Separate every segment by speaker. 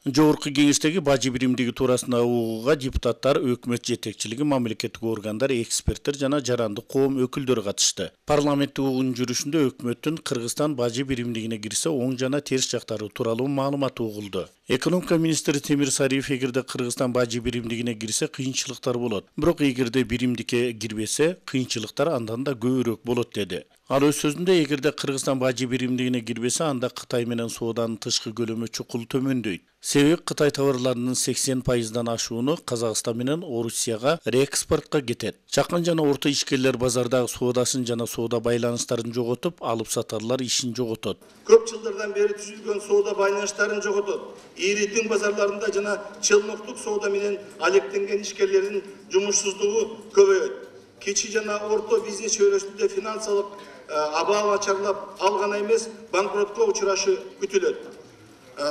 Speaker 1: Жогорку кеңештеги бажы биримдиги туурасында угууга депутаттар, өкмөт жетекчилиги, мамлекеттик органдар, эксперттер жана жарандык коом өкүлдөрү катышты. Парламенттик угуунун жүрүшүндө өкмөттүн Кыргызстан бажы биримдигине кирсе оң жана терс жактары тууралуу маалымат угулду. Экономика министри Темир Сариев эгерде Кыргызстан бажы биримдигине кирсе кыйынчылыктар болот. Бирок эгерде биримдикке кирбесе кыйынчылыктар андан да көбүрөөк болот деди. Ал өз сөзүндө эгерде Кыргызстан бажы биримдигине кирбесе анда Кытай менен сооданын тышкы көлөмү чукул төмөндөйт. Себеби Кытай товарларынын 80%дан ашууну Казакстан менен Орусияга реэкспортко кетет. Чакан жана орто ишкерлер базардагы соодасын жана соода байланыштарын жоготуп, алып сатарлар ишин жоготот.
Speaker 2: Көп жылдардан бери түзүлгөн соода байланыштарын жоготот. Ийритин базарларында жана челноктук соода менен алектенген ишкерлердин жумушсуздугу көбөйөт. Кичи жана орто бизнес чөйрөсүндө финансылык абал начарлап, ал гана эмес, банкротко учурашы күтүлөт.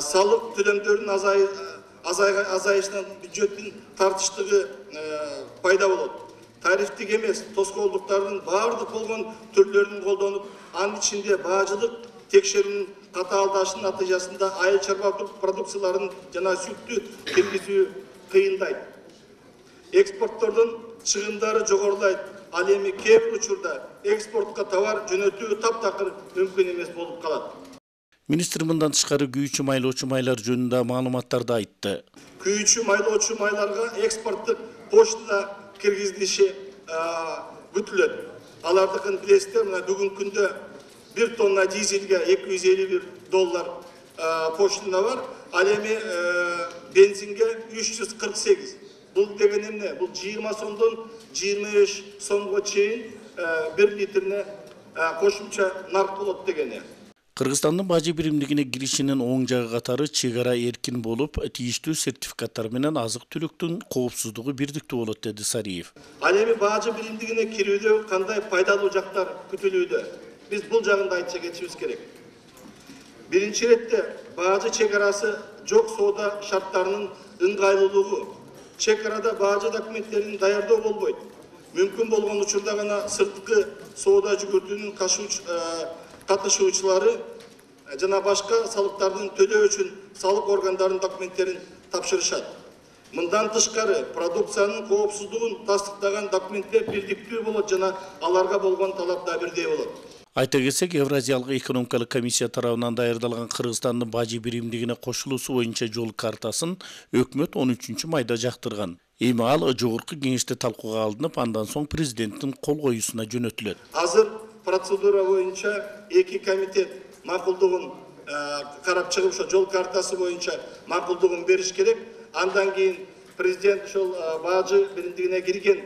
Speaker 2: Салык төлөмдөрүнүн азайышынан бюджеттин тартыштыгы пайда болот. Тарифтик эмес, тоскоолдуктардын баардык болгон түрлөрүн колдонуп, анын ичинде баажылык текшерүүнүн катаалдашынын натыйжасында айыл чарбалык продукцияларын жана сүттү киргизүү кыйындайт. Экспорттордун чыгымдары жогорулайт. Ал эми кээ бир учурда экспортко товар жөнөтүү таптакыр мүмкүн эмес болуп калат.
Speaker 1: Министр мындан тышкары күйүүчү майлоочу майлар жөнүндө маалыматтарды айтты.
Speaker 2: Күйүүчү майлоочу майларга экспорттук почтада киргизилиши күтүлөт. Алардыкын билесиздер, мына бүгүнкү күндө 1 тонна дизелге $251 почтада бар, ал эми бензинге 348. Бул деген эмне? Бул 20 сомдон 25 сомго чейин 1 литрине кошумча нарк болот дегени.
Speaker 1: Кыргызстандын бажы биримдигине киришинин оң жагы катары чек ара эркин болуп, тийиштүү сертификаттар менен азык-түлүктүн коопсуздугу бирдиктүү болот, деди Сариев.
Speaker 2: Ал эми бажы биримдигине кирүүдө кандай пайдалуу жактар күтүлүүдө? Биз бул жагын да айтча кетишибиз керек. Биринчи иретте бажы чек арасы жок соода шарттарынын ыңгайлуулугу. Чек арада бажы документтерин даярдоо болбойт. Мүмкүн болгон учурда гана сырткы соода жүгүртүүнүн катышуучулары жана башка салыктардын төлөө үчүн салык органдарынын документтерин тапшырышат. Мындан тышкары продукциянын коопсуздугун тастыктаган документтер бирдиктүү болот жана аларга болгон талап да бирдей болот.
Speaker 1: Айта кетсек, Евразиялык экономикалык комиссия тарабынан даярдалган Кыргызстандын бажы биримдигине кошулуусу боюнча жол картасын өкмөт 13 майда жактырган. Эми ал жогорку кеңеште талкууга алынып, андан соң президенттин кол коюусуна жөнөтүлөт.
Speaker 2: Азыр процедура боюнча 2 комитет макулдугун карап чыгып, ошо жол картасы боюнча макулдугун бериш керек. Андан кийин президент ошол бажы биримдигине кирген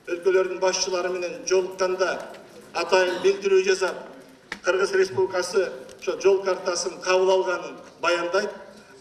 Speaker 2: өлкөлөрдүн башчылары менен жолукканда атайын билдирүү жасап, Кыргыз Республикасы ошо жол картасын кабыл алганын баяндайт.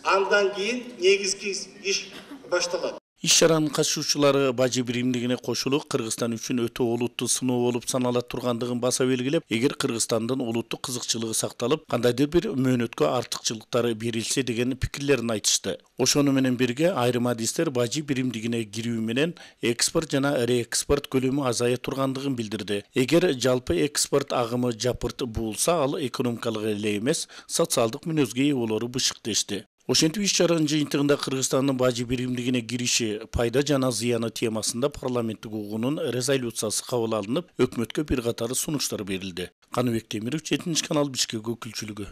Speaker 2: Андан кийин негизги иш башталат. Иш
Speaker 1: чаранын катышуучулары бажы биримдигине кошулуу Кыргызстан үчүн өтө олуттуу сыноо болуп саналат тургандыгын баса белгилеп, эгер Кыргызстандын улуттук кызыкчылыгы сакталып, кандайдыр бир мөөнөткө артыкчылыктары берилсе деген пикирлерин айтышты. Ошону менен бирге айрым адистер бажы биримдигине кирүү менен экспорт жана реэкспорт көлөмү азая тургандыгын билдирди. Эгер жалпы экспорт агымы жапырт буулса, ал экономикалык эле эмес, социалдык мүнөзгө ээ болору бышык дешти. Ошентип иш чаранын жыйынтыгында Кыргызстандын бажы биримдигине кириши пайда жана зыяны темасында парламенттик угуунун резолюциясы кабыл алынып, өкмөткө бир катар сунуштар берилди. Каныбек Темиров, 7 канал, Бишкек өкүлчүлүгү.